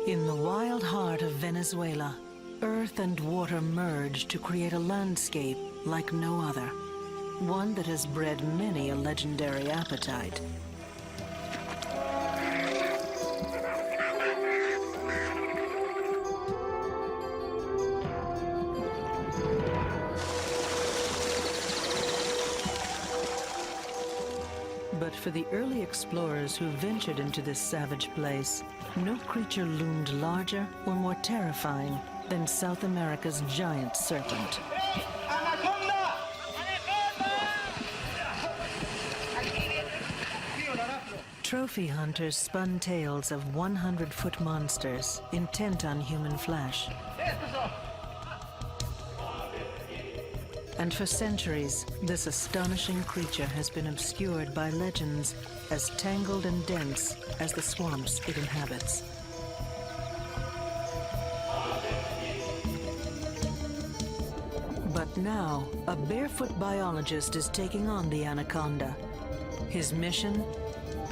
In the wild heart of Venezuela, earth and water merge to create a landscape like no other. One that has bred many a legendary appetite. But for the early explorers who ventured into this savage place, no creature loomed larger or more terrifying than South America's giant serpent. Trophy hunters spun tales of 100-foot monsters intent on human flesh. And for centuries, this astonishing creature has been obscured by legends as tangled and dense as the swamps it inhabits. But now, a barefoot biologist is taking on the anaconda. His mission?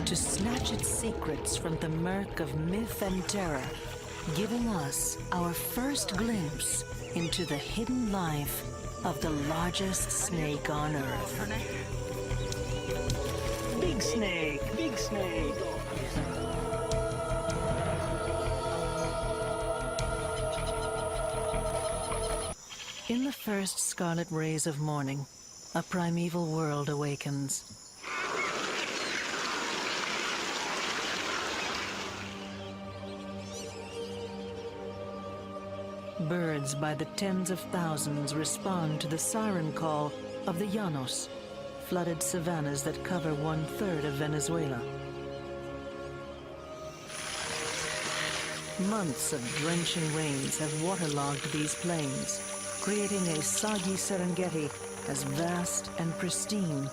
To snatch its secrets from the murk of myth and terror, giving us our first glimpse into the hidden life of the largest snake on Earth. Big snake, big snake. In the first scarlet rays of morning, a primeval world awakens. Birds by the tens of thousands respond to the siren call of the Llanos, flooded savannas that cover 1/3 of Venezuela. Months of drenching rains have waterlogged these plains, creating a soggy Serengeti as vast and pristine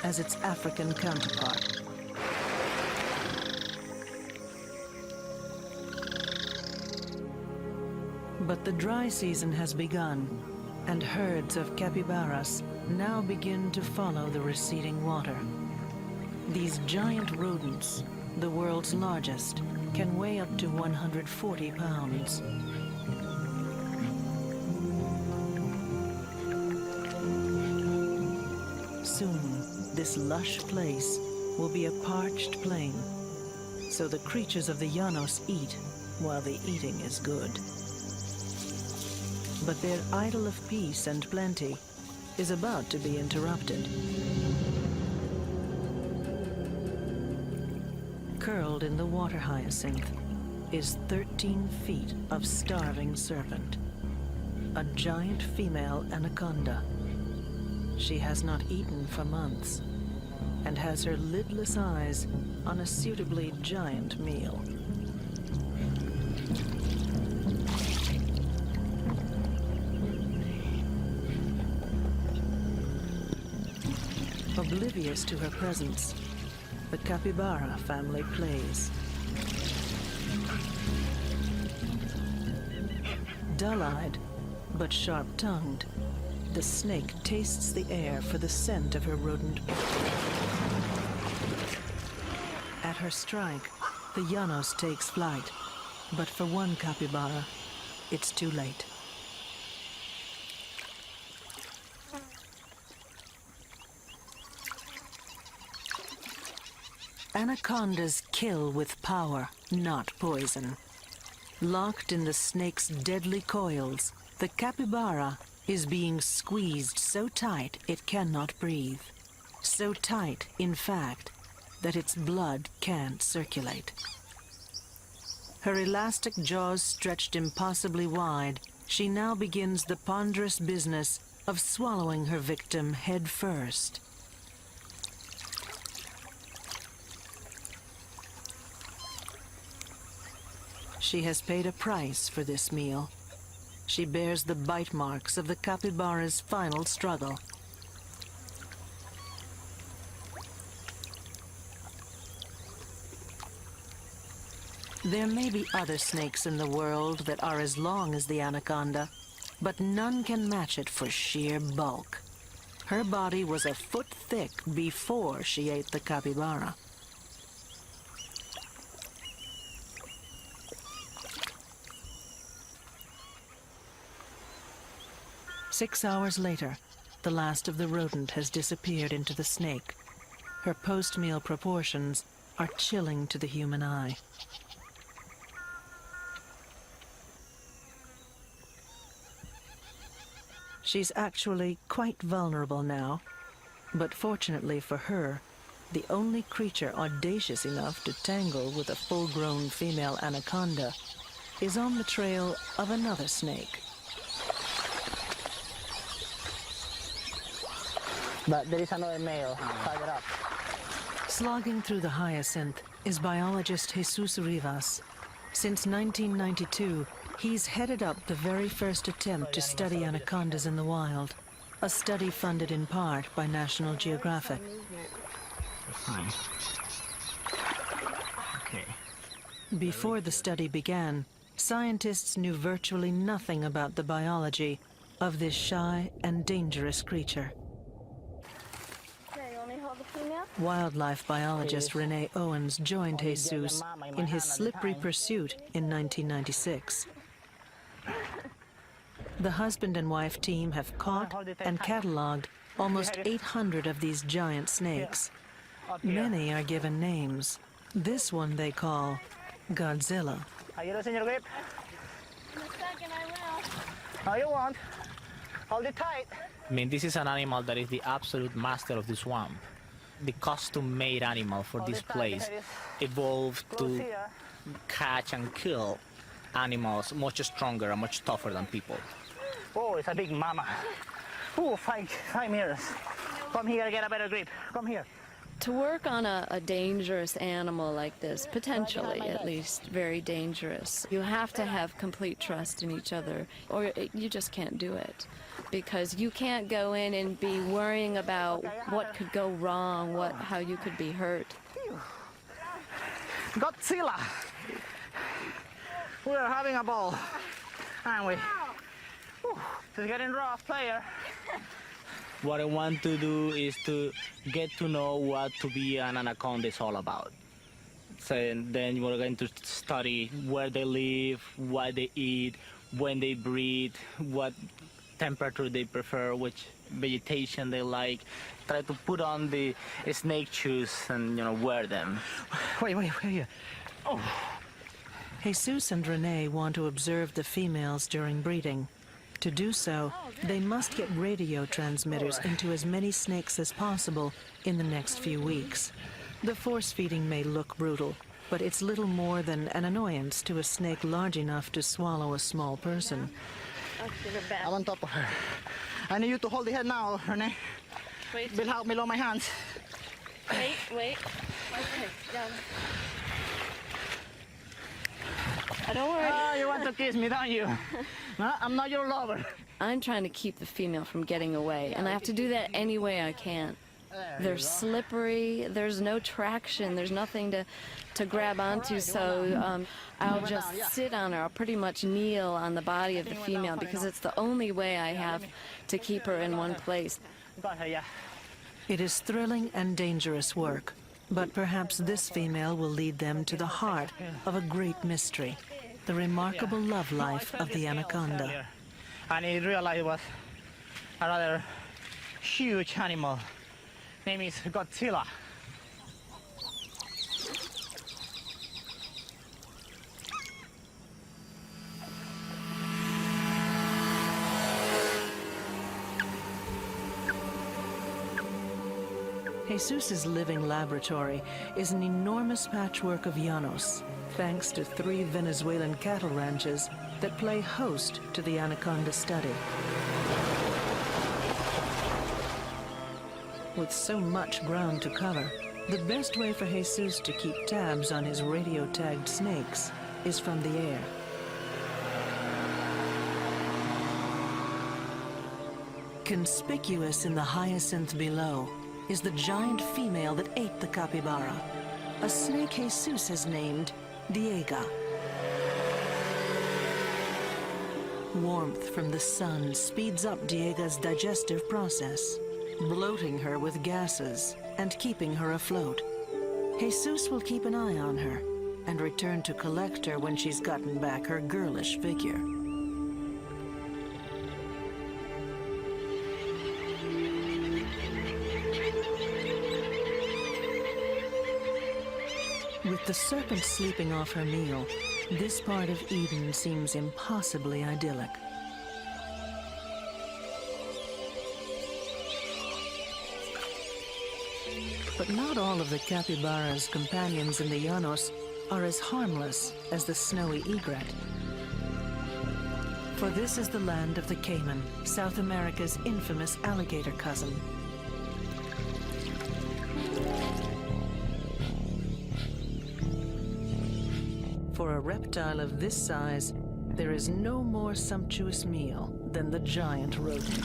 as its African counterpart. But the dry season has begun, and herds of capybaras now begin to follow the receding water. These giant rodents, the world's largest, can weigh up to 140 pounds. Soon, this lush place will be a parched plain, so the creatures of the Llanos eat while the eating is good. But their idyll of peace and plenty is about to be interrupted. Curled in the water hyacinth is 13 feet of starving serpent, a giant female anaconda. She has not eaten for months and has her lidless eyes on a suitably giant meal. Oblivious to her presence, the capybara family plays. Dull-eyed, but sharp-tongued, the snake tastes the air for the scent of her rodent. At her strike, the Llanos takes flight, but for one capybara, it's too late. Anacondas kill with power, not poison. Locked in the snake's deadly coils, the capybara is being squeezed so tight it cannot breathe. So tight, in fact, that its blood can't circulate. Her elastic jaws stretched impossibly wide, she now begins the ponderous business of swallowing her victim head first. She has paid a price for this meal. She bears the bite marks of the capybara's final struggle. There may be other snakes in the world that are as long as the anaconda, but none can match it for sheer bulk. Her body was a foot thick before she ate the capybara. 6 hours later, the last of the rodent has disappeared into the snake. Her post-meal proportions are chilling to the human eye. She's actually quite vulnerable now, but fortunately for her, the only creature audacious enough to tangle with a full-grown female anaconda is on the trail of another snake. But there is another male higher up. Slogging through the hyacinth is biologist Jesus Rivas. Since 1992, he's headed up the very first attempt to study anacondas in the wild, a study funded in part by National Geographic. Fine. Okay. Before the study began, scientists knew virtually nothing about the biology of this shy and dangerous creature. Wildlife biologist Renee Owens joined Jesus in his slippery pursuit in 1996. The husband and wife team have caught and cataloged almost 800 of these giant snakes. Many are given names. This one they call Godzilla. Ayuda, señor Grip. In a second, I will. How you want? Hold it tight. I mean, this is an animal that is the absolute master of the swamp. The custom-made animal for this place evolved to catch and kill animals much stronger and much tougher than people. Oh, it's a big mama. Oh, 5 meters. Come here, get a better grip. Come here. To work on a dangerous animal like this, potentially at least very dangerous, you have to have complete trust in each other, or you just can't do it. Because you can't go in and be worrying about what could go wrong, how you could be hurt. Godzilla! We are having a ball, aren't we? Whew, it's getting rough, player. What I want to do is to get to know what to be an anaconda is all about. So then we're going to study where they live, what they eat, when they breed, what temperature they prefer, which vegetation they like. Try to put on the snake shoes and, wear them. Wait here. Oh. Jesus and Renee want to observe the females during breeding. To do so, they must get radio transmitters into as many snakes as possible in the next few weeks. The force feeding may look brutal, but it's little more than an annoyance to a snake large enough to swallow a small person. I'm on top of her. I need you to hold the head now, Renee. Wait. Will help me lower my hands. Wait. Okay, down. Don't worry. Oh, you want to kiss me, don't you? No, I'm not your lover. I'm trying to keep the female from getting away, and I have to do that any way I can. They're slippery, there's no traction, there's nothing to grab onto, so I'll just sit on her. I'll pretty much kneel on the body of the female because it's the only way I have to keep her in one place. Got her, yeah. It is thrilling and dangerous work, but perhaps this female will lead them to the heart of a great mystery, the remarkable love life of the anaconda. And he realized it was a rather huge animal. Name is Godzilla. Jesus' living laboratory is an enormous patchwork of llanos, thanks to 3 Venezuelan cattle ranches that play host to the anaconda study. With so much ground to cover, the best way for Jesus to keep tabs on his radio-tagged snakes is from the air. Conspicuous in the hyacinth below is the giant female that ate the capybara, a snake Jesus has named Diega. Warmth from the sun speeds up Diega's digestive process, bloating her with gases and keeping her afloat. Jesus will keep an eye on her and return to collect her when she's gotten back her girlish figure. With the serpent sleeping off her meal, this part of Eden seems impossibly idyllic. But not all of the capybara's companions in the Llanos are as harmless as the snowy egret. For this is the land of the caiman, South America's infamous alligator cousin. For a reptile of this size, there is no more sumptuous meal than the giant rodent.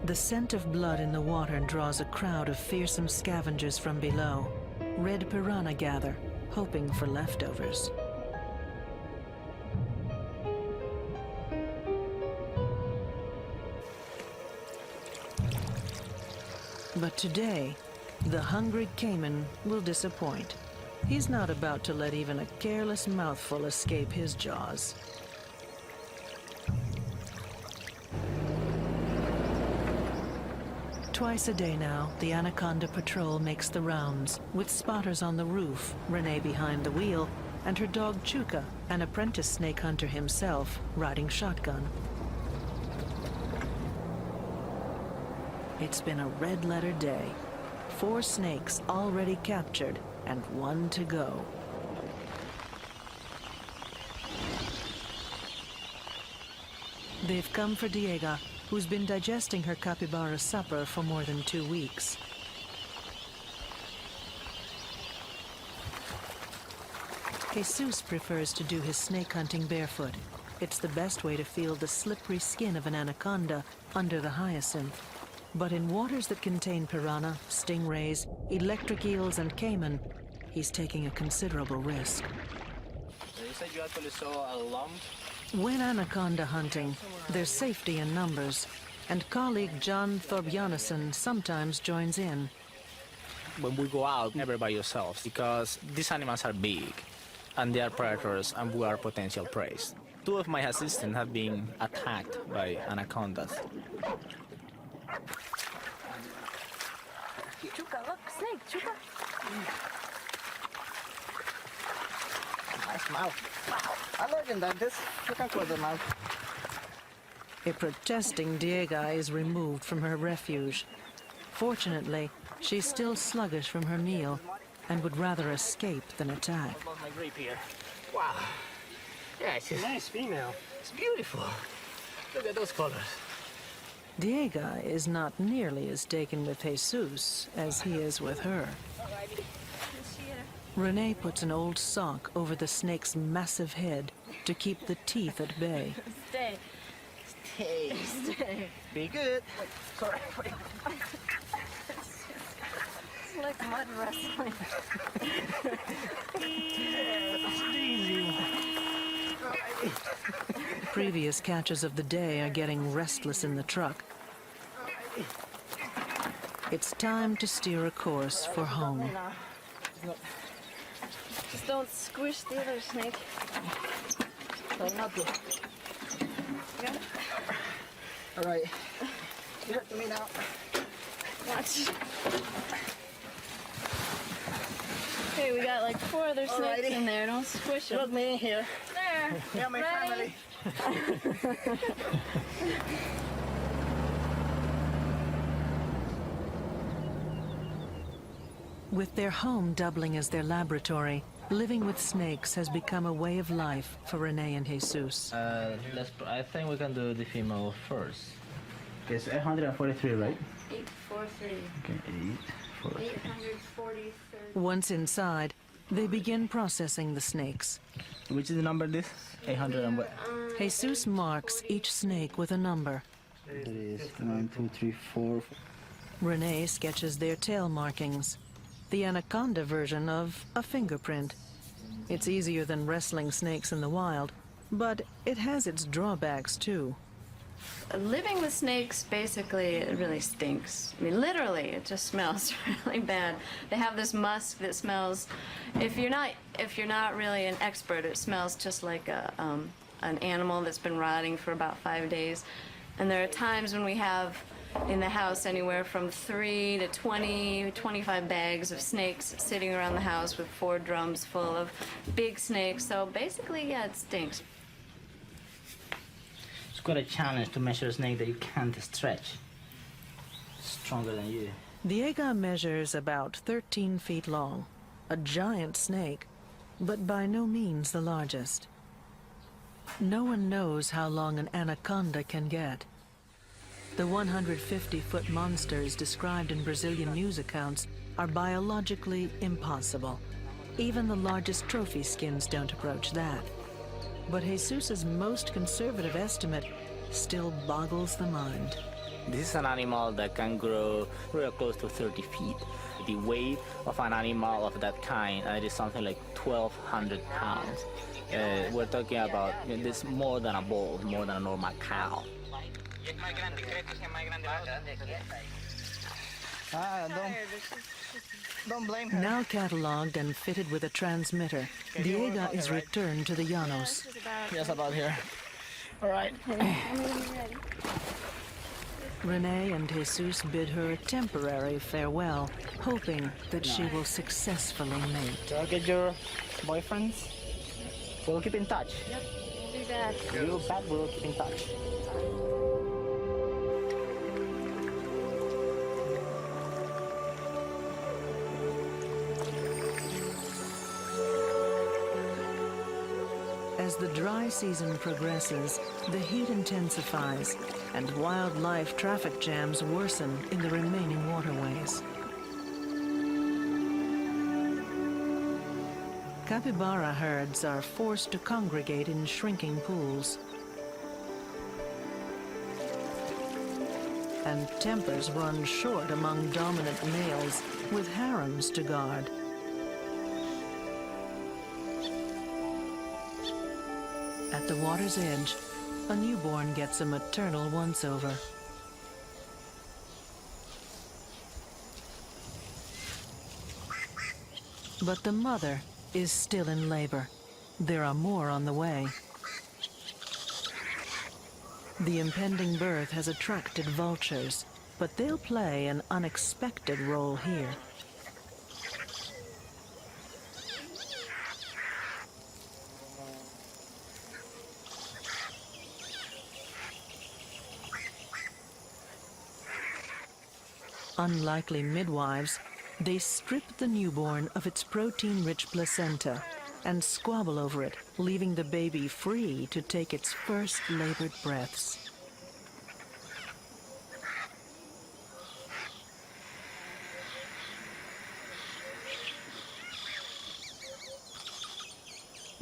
The scent of blood in the water draws a crowd of fearsome scavengers from below. Red piranha gather, hoping for leftovers. But today, the hungry caiman will disappoint. He's not about to let even a careless mouthful escape his jaws. Twice a day now, the Anaconda Patrol makes the rounds, with spotters on the roof, Renee behind the wheel, and her dog Chuka, an apprentice snake hunter himself, riding shotgun. It's been a red-letter day. 4 snakes already captured, and 1 to go. They've come for Diego, who's been digesting her capybara supper for more than 2 weeks. Jesus prefers to do his snake hunting barefoot. It's the best way to feel the slippery skin of an anaconda under the hyacinth. But in waters that contain piranha, stingrays, electric eels, and caiman, he's taking a considerable risk. You said you actually saw a lump? When anaconda hunting, there's safety in numbers, and colleague John Thorbjarnarson sometimes joins in. When we go out, never by yourselves, because these animals are big, and they are predators, and we are potential prey. 2 of my assistants have been attacked by anacondas. Chuka, look, snake, Chuka. Nice mouth. Wow. I like it like this. You can close the mouth. A protesting Diego is removed from her refuge. Fortunately, she's still sluggish from her meal and would rather escape than attack. I lost my grape here. Wow. Yeah, it's a Nice female. It's beautiful. Look at those colors. Diego is not nearly as taken with Jesus as he is with her. Renee puts an old sock over the snake's massive head to keep the teeth at bay. Stay. Hey. Stay. Be good. Sorry. It's like mud wrestling. Previous catches of the day are getting restless in the truck. It's time to steer a course for home. Just don't squish the other snake. Try not to. Got it? All right. You hurt me now. Watch. Okay, we got like 4 other snakes Alrighty. in there. Don't squish them. Look me in here. There. Yeah, my Ready? family. With their home doubling as their laboratory, living with snakes has become a way of life for Renee and Jesus. I think we can do the female first. Okay, it's 843, right? 843. Okay, 843. 843. Once inside, they begin processing the snakes. Which is the number this? 800 and what? Jesus marks each snake with a number. That is 1, 2, 3, 4. Renee sketches their tail markings, the anaconda version of a fingerprint. It's easier than wrestling snakes in the wild, but it has its drawbacks too. Living with snakes, basically, it really stinks. I mean, literally, it just smells really bad. They have this musk that smells. If you're not really an expert, it smells just like an animal that's been rotting for about 5 days. And there are times when we have in the house anywhere from 3 to 20, 25 bags of snakes sitting around the house with 4 drums full of big snakes. So basically, yeah, it stinks. It's quite a challenge to measure a snake that you can't stretch. Stronger than you. The Aga measures about 13 feet long, a giant snake, but by no means the largest. No one knows how long an anaconda can get. The 150-foot monsters described in Brazilian news accounts are biologically impossible. Even the largest trophy skins don't approach that. But Jesus's most conservative estimate still boggles the mind. This is an animal that can grow real close to 30 feet. The weight of an animal of that kind is something like 1,200 pounds. We're talking about this more than a bull, more than a normal cow. Don't blame her. Now cataloged and fitted with a transmitter, the Aga is returned to the Llanos. Just about here. All right. Renee and Jesus bid her a temporary farewell, hoping that she will successfully mate. So get your boyfriends. We'll keep in touch. Yep, we'll do that. We'll back. We'll keep in touch. As the dry season progresses, the heat intensifies and wildlife traffic jams worsen in the remaining waterways. Capybara herds are forced to congregate in shrinking pools. And tempers run short among dominant males with harems to guard. At the water's edge, a newborn gets a maternal once-over. But the mother is still in labor. There are more on the way. The impending birth has attracted vultures, but they'll play an unexpected role here. Unlikely midwives, they strip the newborn of its protein-rich placenta and squabble over it, leaving the baby free to take its first labored breaths.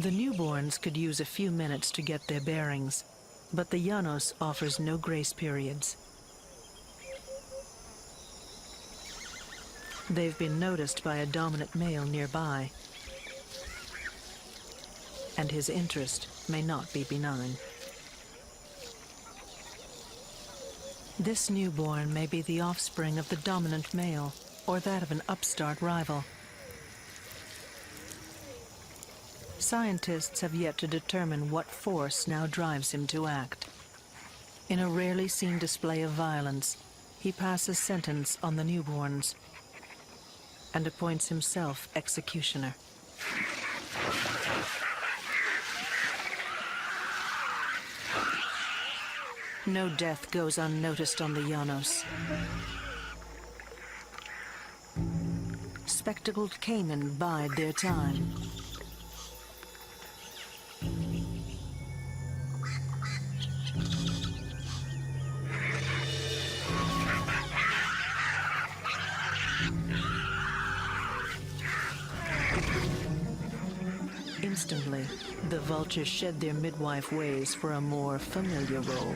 The newborns could use a few minutes to get their bearings, but the Llanos offers no grace periods. They've been noticed by a dominant male nearby, and his interest may not be benign. This newborn may be the offspring of the dominant male or that of an upstart rival. Scientists have yet to determine what force now drives him to act. In a rarely seen display of violence, he passes sentence on the newborns and appoints himself executioner. No death goes unnoticed on the Llanos. Spectacled caiman bide their time. Instantly, the vultures shed their midwife ways for a more familiar role.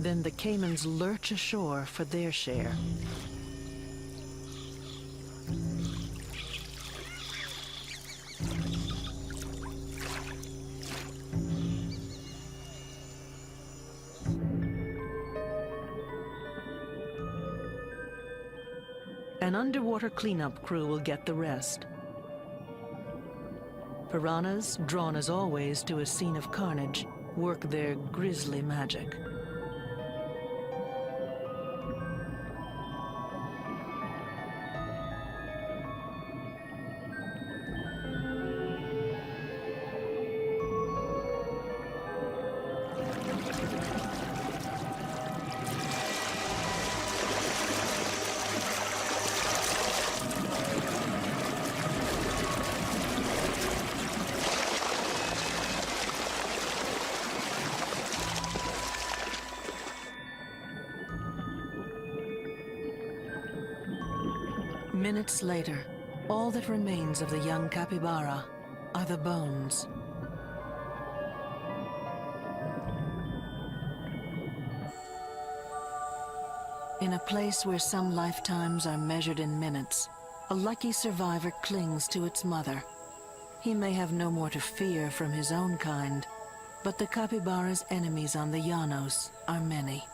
Then the caimans lurch ashore for their share. An underwater cleanup crew will get the rest. Piranhas, drawn as always to a scene of carnage, work their grisly magic. Minutes later, all that remains of the young capybara are the bones. In a place where some lifetimes are measured in minutes, a lucky survivor clings to its mother. He may have no more to fear from his own kind, but the capybara's enemies on the Llanos are many.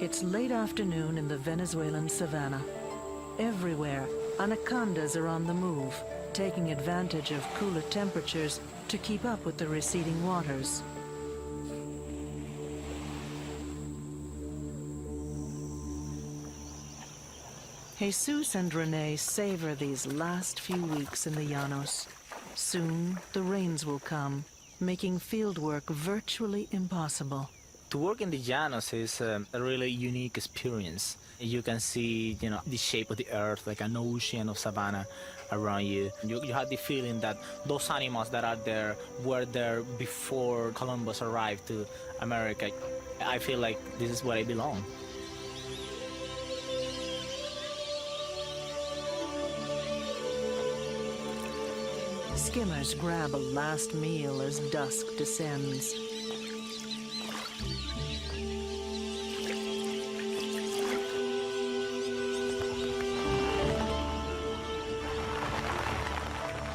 It's late afternoon in the Venezuelan savannah. Everywhere, anacondas are on the move, taking advantage of cooler temperatures to keep up with the receding waters. Jesus and Renee savor these last few weeks in the Llanos. Soon, the rains will come, making fieldwork virtually impossible. To work in the Llanos is a really unique experience. You can see, the shape of the earth, like an ocean of savanna around you. You have the feeling that those animals that are there were there before Columbus arrived to America. I feel like this is where I belong. Skimmers grab a last meal as dusk descends.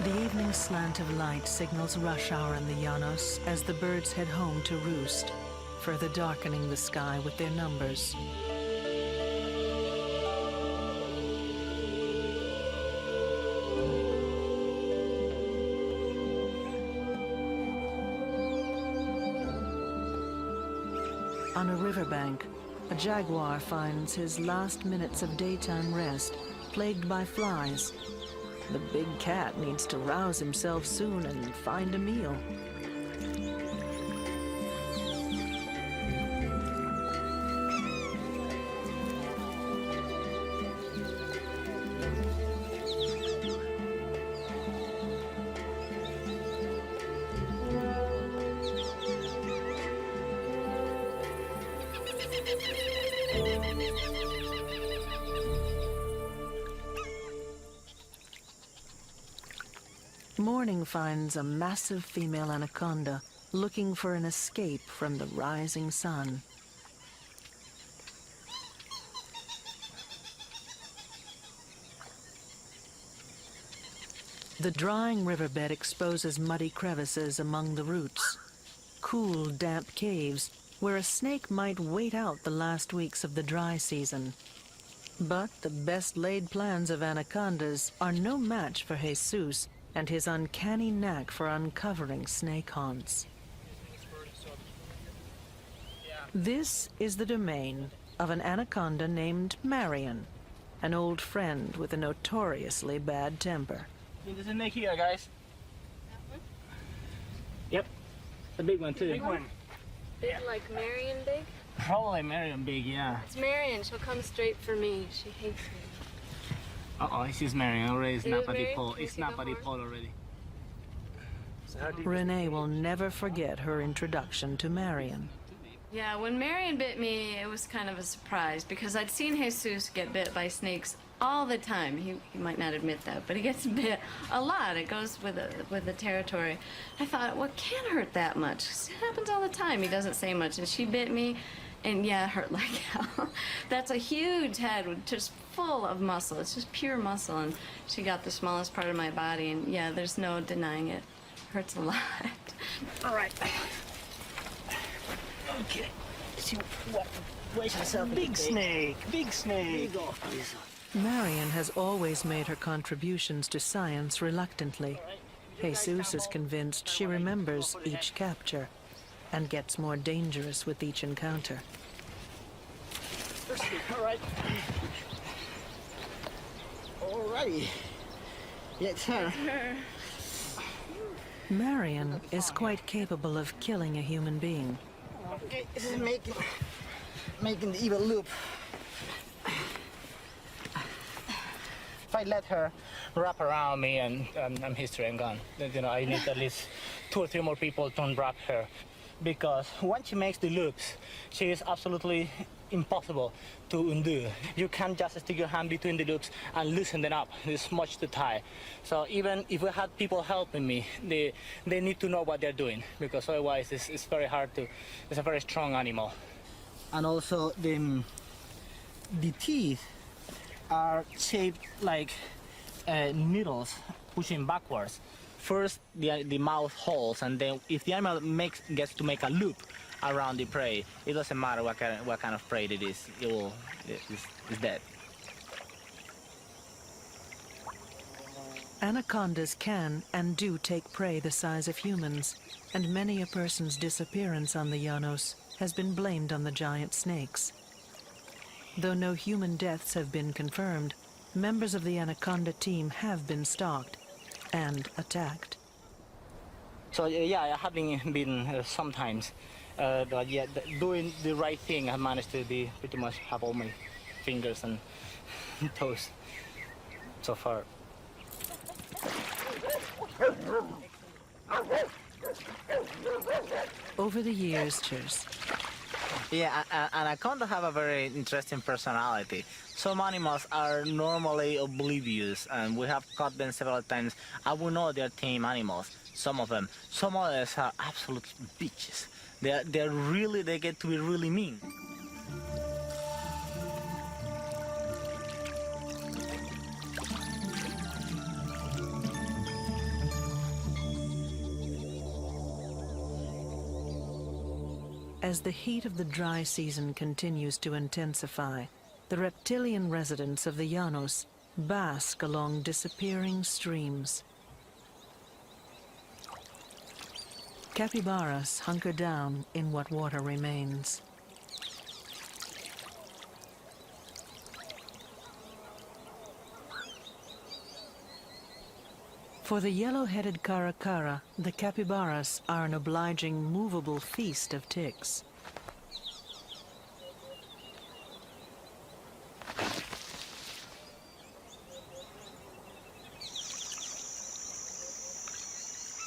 The evening slant of light signals rush hour in the Llanos as the birds head home to roost, further darkening the sky with their numbers. On a riverbank, a jaguar finds his last minutes of daytime rest plagued by flies. The big cat needs to rouse himself soon and find a meal. Morning finds a massive female anaconda looking for an escape from the rising sun. The drying riverbed exposes muddy crevices among the roots, cool, damp caves where a snake might wait out the last weeks of the dry season. But the best-laid plans of anacondas are no match for Jesus and his uncanny knack for uncovering snake haunts. This is the domain of an anaconda named Marion, an old friend with a notoriously bad temper. There's a snake here, guys. That one? Yep, the big one too. Big one? Big like Marion big? Probably Marion big, yeah. It's Marion. She'll come straight for me. She hates me. Uh-oh, he sees Marion already. It's not by the Marion? pole. Can we It's see not the by the horn? pole already. Renee will never forget her introduction to Marion. Yeah, when Marion bit me, it was kind of a surprise because I'd seen Jesus get bit by snakes all the time. He might not admit that, but he gets bit a lot. It goes with the territory. I thought, well, it can't hurt that much. It happens all the time. He doesn't say much, and she bit me, and yeah, it hurt like hell. That's a huge head with just full of muscle. It's just pure muscle, and she got the smallest part of my body, and yeah, there's no denying it. Hurts a lot. All right. Okay. See what? Where's yourself? Big snake. Big snake. Marion has always made her contributions to science reluctantly. Jesus is convinced she remembers each capture and gets more dangerous with each encounter. All right. Alrighty. Yeah, it's her. Marion is quite capable of killing a human being. Okay, this is making the evil loop. If I let her wrap around me and I'm history and gone. You know, I need at least 2 or 3 more people to unwrap her, because once she makes the loops, she is absolutely impossible to undo. You can't just stick your hand between the loops and loosen them up. There's much to tie. So even if we had people helping me, they need to know what they're doing, because otherwise it's very hard to. It's a very strong animal. And also the teeth are shaped like needles pushing backwards. First the mouth holes, and then if the animal gets to make a loop around the prey, it doesn't matter what kind of prey it is, it's dead. Anacondas can and do take prey the size of humans, and many a person's disappearance on the Llanos has been blamed on the giant snakes. Though no human deaths have been confirmed, members of the Anaconda team have been stalked and attacked. So yeah, I have been sometimes, but yeah, doing the right thing, I managed to pretty much have all my fingers and toes so far. Over the years, cheers. Yeah, anaconda have a very interesting personality. Some animals are normally oblivious, and we have caught them several times, and we know they're tame animals, some of them. Some others are absolute bitches. They get to be really mean. As the heat of the dry season continues to intensify, the reptilian residents of the Llanos bask along disappearing streams. Capybaras hunker down in what water remains. For the yellow-headed caracara, the capybaras are an obliging, movable feast of ticks.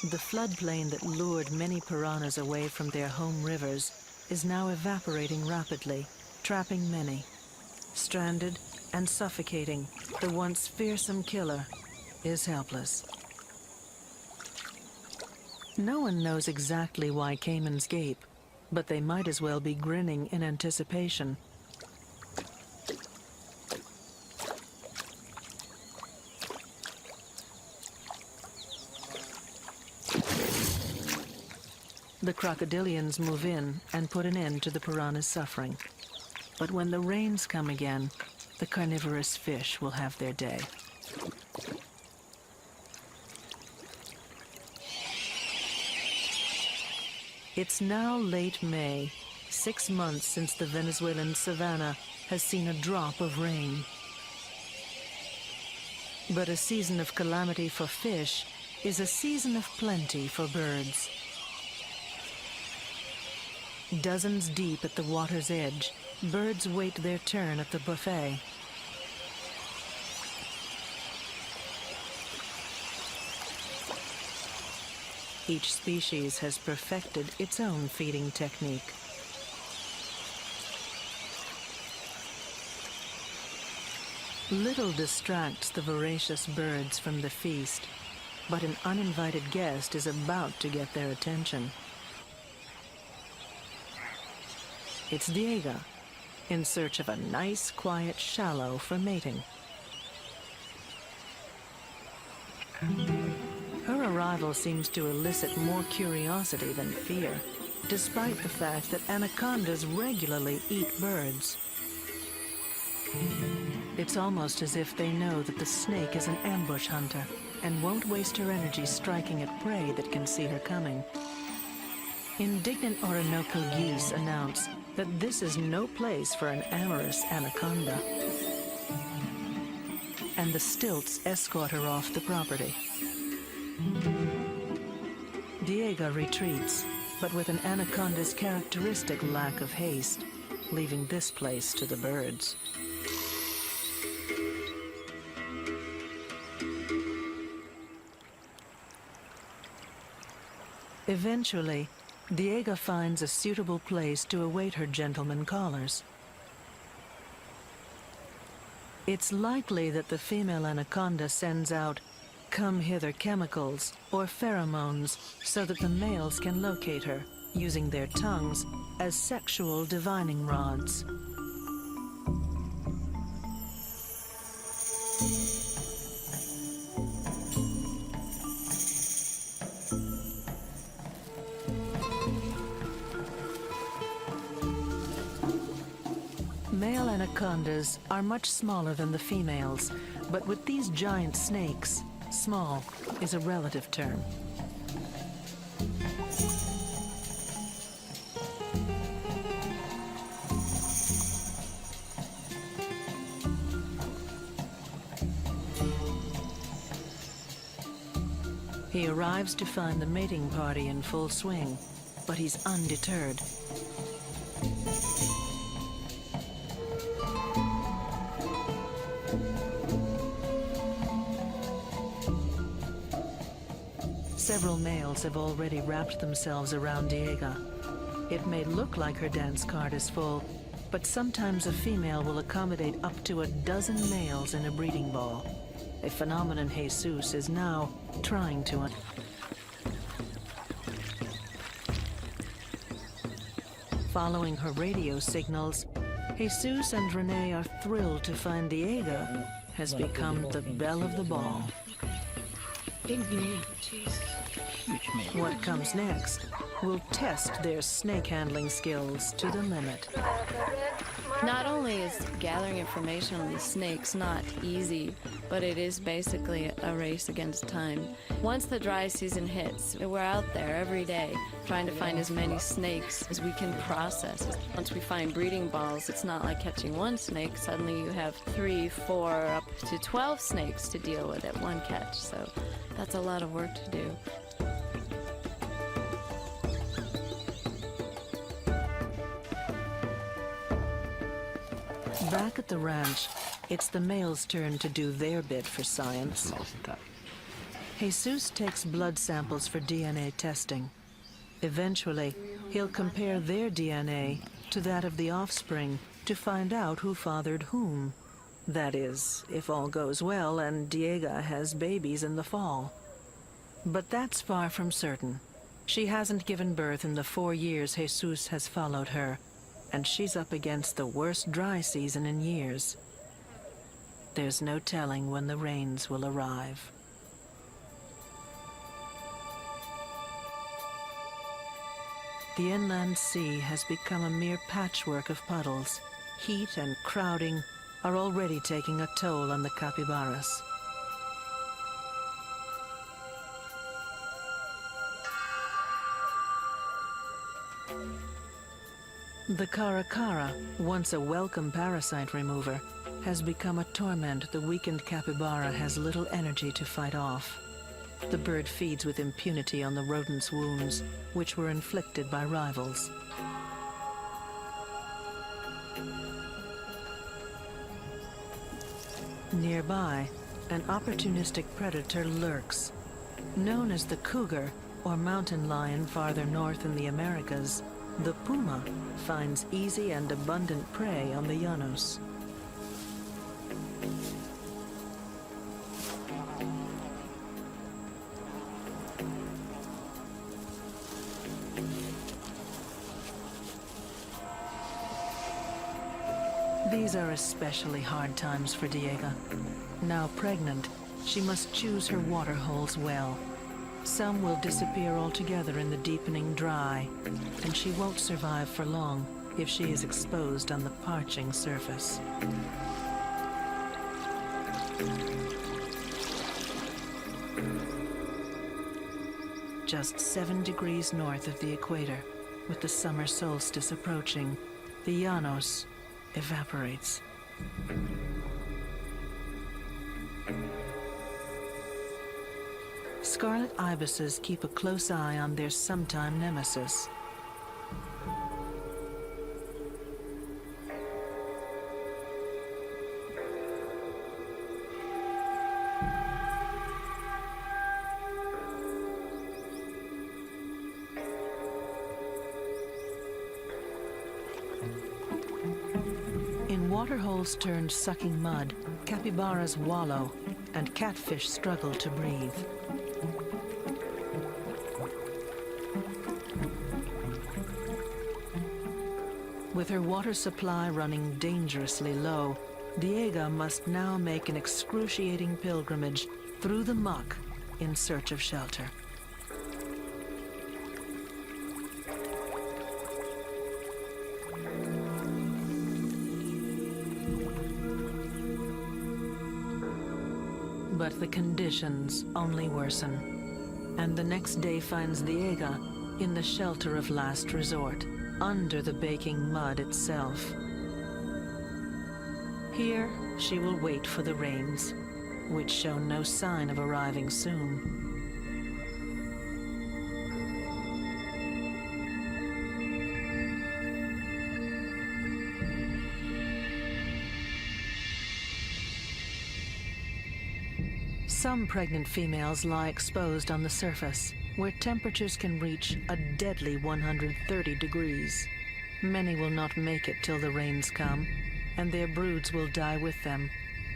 The floodplain that lured many piranhas away from their home rivers is now evaporating rapidly, trapping many. Stranded and suffocating, the once fearsome killer is helpless. No one knows exactly why caimans gape, but they might as well be grinning in anticipation. The crocodilians move in and put an end to the piranha's suffering. But when the rains come again, the carnivorous fish will have their day. It's now late May, 6 months since the Venezuelan savanna has seen a drop of rain. But a season of calamity for fish is a season of plenty for birds. Dozens deep at the water's edge, birds wait their turn at the buffet. Each species has perfected its own feeding technique. Little distracts the voracious birds from the feast, but an uninvited guest is about to get their attention. It's Diega, in search of a nice, quiet shallow for mating. Her arrival seems to elicit more curiosity than fear, despite the fact that anacondas regularly eat birds. It's almost as if they know that the snake is an ambush hunter and won't waste her energy striking at prey that can see her coming. Indignant Orinoco geese announce that this is no place for an amorous anaconda, and the stilts escort her off the property. Diega retreats, but with an anaconda's characteristic lack of haste, leaving this place to the birds. Eventually, Diega finds a suitable place to await her gentleman callers. It's likely that the female anaconda sends out come hither chemicals or pheromones so that the males can locate her, using their tongues as sexual divining rods. Male anacondas are much smaller than the females, but with these giant snakes, small is a relative term. He arrives to find the mating party in full swing, but he's undeterred. Several males have already wrapped themselves around Diega. It may look like her dance card is full, but sometimes a female will accommodate up to a dozen males in a breeding ball, a phenomenon Jesus is now trying to Following her radio signals, Jesus and Renee are thrilled to find Diega has become the belle of the ball. What comes next will test their snake handling skills to the limit. Not only is gathering information on these snakes not easy, but it is basically a race against time. Once the dry season hits, we're out there every day trying to find as many snakes as we can process. Once we find breeding balls, it's not like catching one snake. Suddenly you have 3, 4, up to 12 snakes to deal with at one catch. So that's a lot of work to do. Back at the ranch, it's the male's turn to do their bit for science. Jesus takes blood samples for DNA testing. Eventually, he'll compare their DNA to that of the offspring to find out who fathered whom. That is, if all goes well and Diega has babies in the fall. But that's far from certain. She hasn't given birth in the 4 years Jesus has followed her, and she's up against the worst dry season in years. There's no telling when the rains will arrive. The inland sea has become a mere patchwork of puddles. Heat and crowding are already taking a toll on the capybaras. The caracara, once a welcome parasite remover, has become a torment the weakened capybara has little energy to fight off. The bird feeds with impunity on the rodent's wounds, which were inflicted by rivals. Nearby, an opportunistic predator lurks. Known as the cougar, or mountain lion farther north in the Americas, the puma finds easy and abundant prey on the llanos. These are especially hard times for Diega. Now pregnant, she must choose her water holes well. Some will disappear altogether in the deepening dry, and she won't survive for long if she is exposed on the parching surface. Just 7 degrees north of the equator, with the summer solstice approaching, the Llanos evaporates. Scarlet ibises keep a close eye on their sometime nemesis. In waterholes turned sucking mud, capybaras wallow, and catfish struggle to breathe. With her water supply running dangerously low, Diega must now make an excruciating pilgrimage through the muck in search of shelter. But the conditions only worsen, and the next day finds Diega in the shelter of last resort, under the baking mud itself. Here, she will wait for the rains, which show no sign of arriving soon. Some pregnant females lie exposed on the surface, where temperatures can reach a deadly 130 degrees. Many will not make it till the rains come, and their broods will die with them,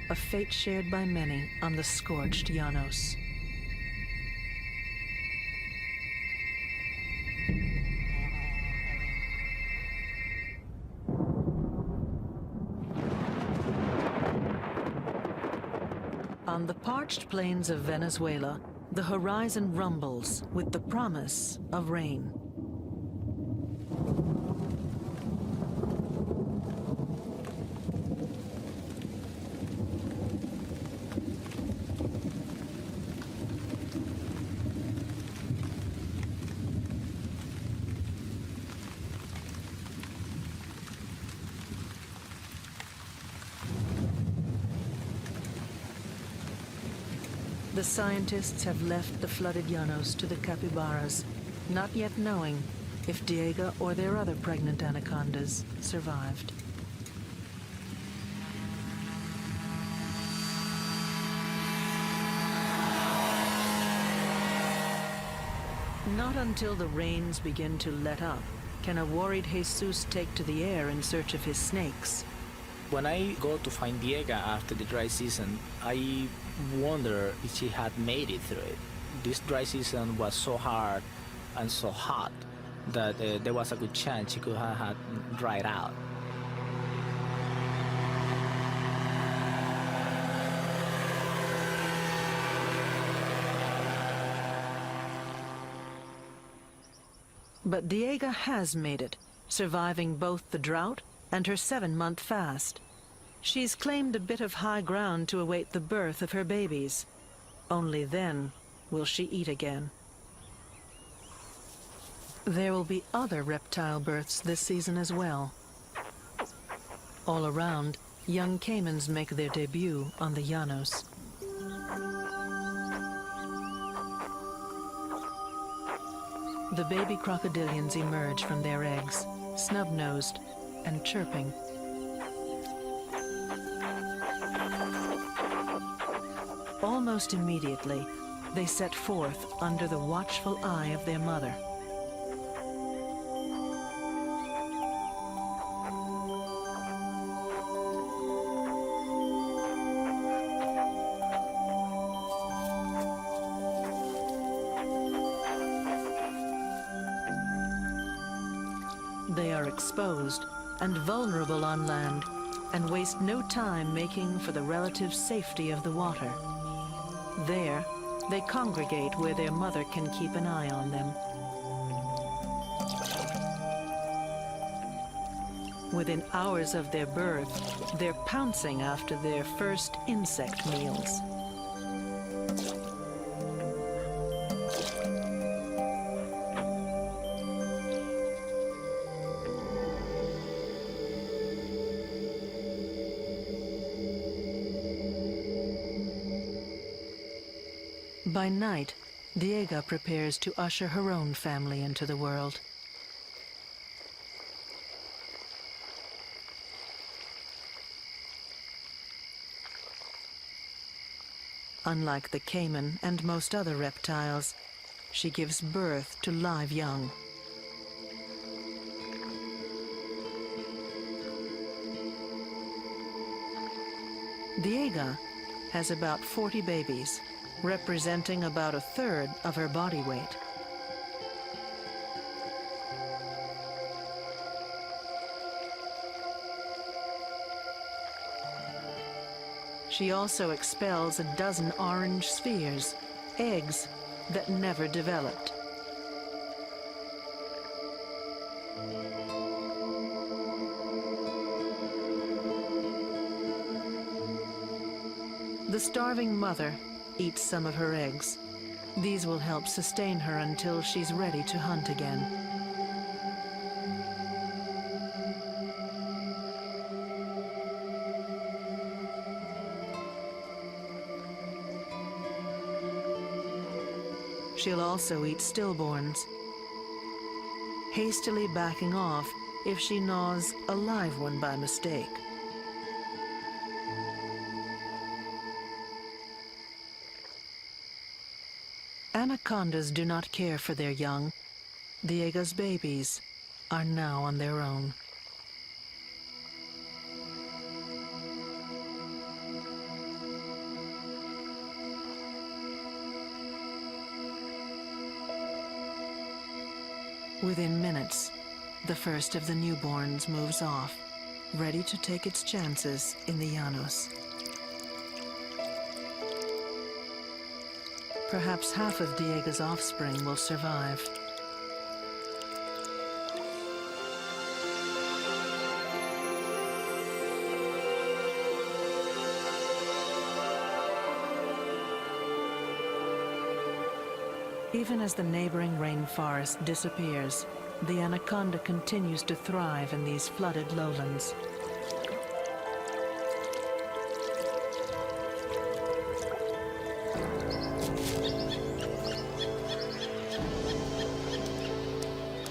a fate shared by many on the scorched Llanos. On the parched plains of Venezuela, the horizon rumbles with the promise of rain. The scientists have left the flooded Llanos to the capybaras, not yet knowing if Diega or their other pregnant anacondas survived. Not until the rains begin to let up can a worried Jesus take to the air in search of his snakes. When I go to find Diega after the dry season, I wonder if she had made it through it. This dry season was so hard and so hot that there was a good chance she could have had dried out. But Diega has made it, surviving both the drought and her 7-month fast. She's claimed a bit of high ground to await the birth of her babies. Only then will she eat again. There will be other reptile births this season as well. All around, young caimans make their debut on the Llanos. The baby crocodilians emerge from their eggs, snub-nosed and chirping. Almost immediately, they set forth under the watchful eye of their mother. They are exposed and vulnerable on land, and waste no time making for the relative safety of the water. There, they congregate where their mother can keep an eye on them. Within hours of their birth, they're pouncing after their first insect meals. By night, Diega prepares to usher her own family into the world. Unlike the caiman and most other reptiles, she gives birth to live young. Diega has about 40 babies, representing about a third of her body weight. She also expels a dozen orange spheres, eggs that never developed. The starving mother eats some of her eggs. These will help sustain her until she's ready to hunt again. She'll also eat stillborns, hastily backing off if she gnaws a live one by mistake. Anacondas do not care for their young. Diega's babies are now on their own. Within minutes, the first of the newborns moves off, ready to take its chances in the Llanos. Perhaps half of Diega's offspring will survive. Even as the neighboring rainforest disappears, the anaconda continues to thrive in these flooded lowlands.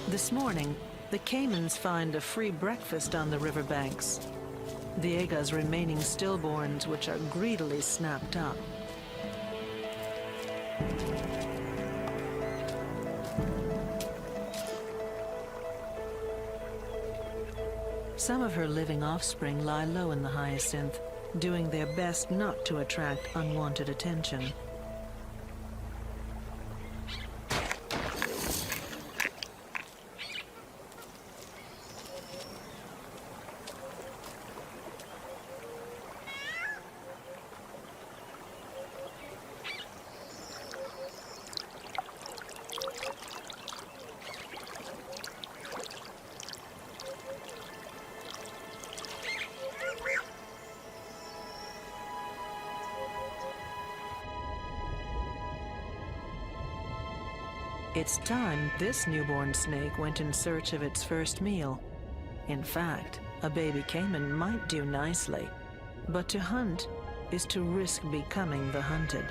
This morning, the caimans find a free breakfast on the riverbanks. Diega's remaining stillborns, which are greedily snapped up. Some of her living offspring lie low in the hyacinth, doing their best not to attract unwanted attention. It's time this newborn snake went in search of its first meal. In fact, a baby caiman might do nicely, but to hunt is to risk becoming the hunted.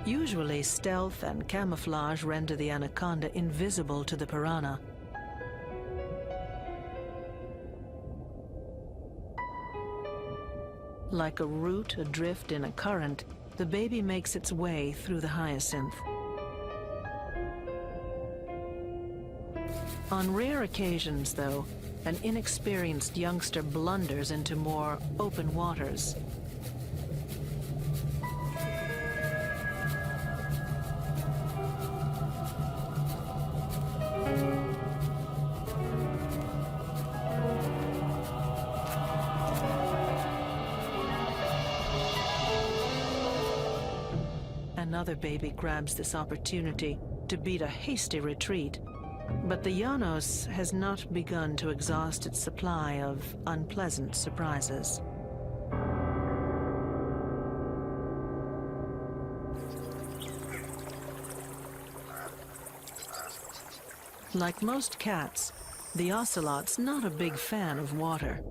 Usually, stealth and camouflage render the anaconda invisible to the piranha. Like a root adrift in a current, the baby makes its way through the hyacinth. On rare occasions, though, an inexperienced youngster blunders into more open waters. Another baby grabs this opportunity to beat a hasty retreat, but the Llanos has not begun to exhaust its supply of unpleasant surprises. Like most cats, the ocelot's not a big fan of water.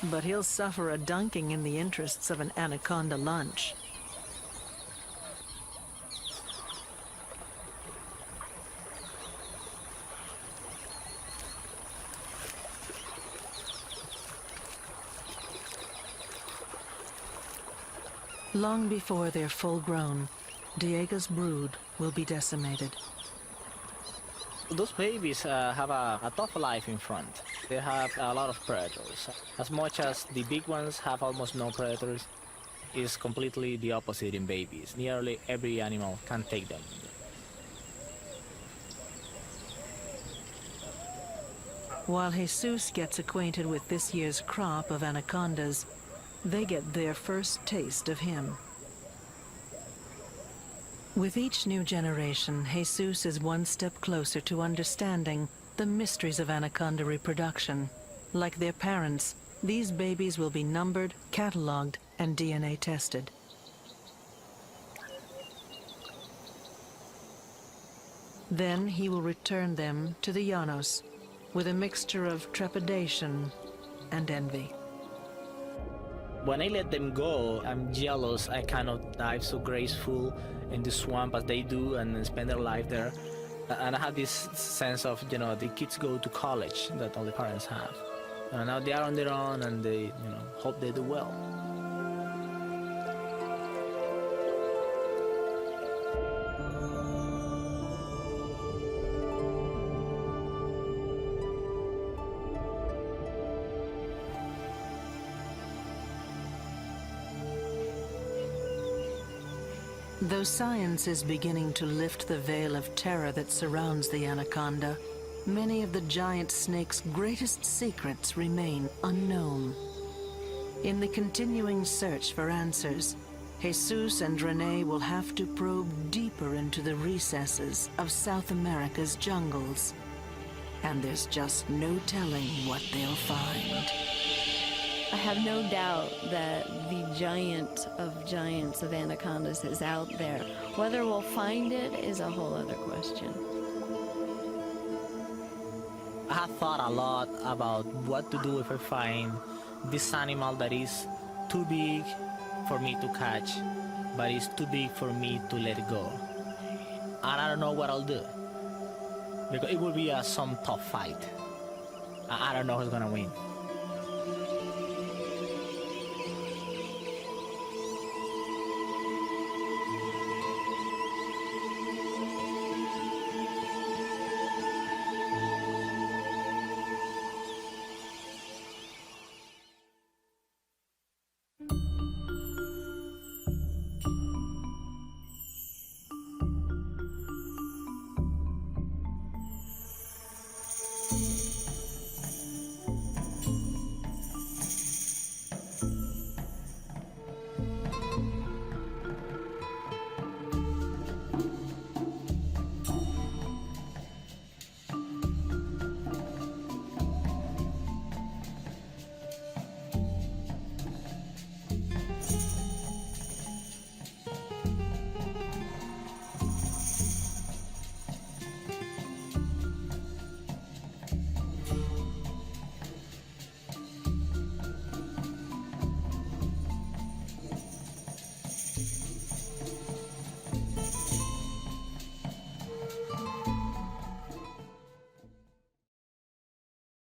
But he'll suffer a dunking in the interests of an anaconda lunch. Long before they're full grown, Diego's brood will be decimated. Those babies have a tough life in front. They have a lot of predators. As much as the big ones have almost no predators, it's completely the opposite in babies. Nearly every animal can take them. While Jesus gets acquainted with this year's crop of anacondas, they get their first taste of him. With each new generation, Jesus is one step closer to understanding the mysteries of anaconda reproduction. Like their parents, these babies will be numbered, cataloged, and DNA tested. Then he will return them to the Llanos with a mixture of trepidation and envy. When I let them go, I'm jealous. I cannot dive so graceful in the swamp as they do and spend their life there. And I have this sense of, the kids go to college that all the parents have. And now they are on their own and they, hope they do well. Though science is beginning to lift the veil of terror that surrounds the anaconda, many of the giant snake's greatest secrets remain unknown. In the continuing search for answers, Jesus and Renee will have to probe deeper into the recesses of South America's jungles. And there's just no telling what they'll find. I have no doubt that the giant of giants of anacondas is out there. Whether we'll find it is a whole other question. I have thought a lot about what to do if I find this animal that is too big for me to catch, but it's too big for me to let it go. And I don't know what I'll do, because it will be some tough fight. I don't know who's gonna win.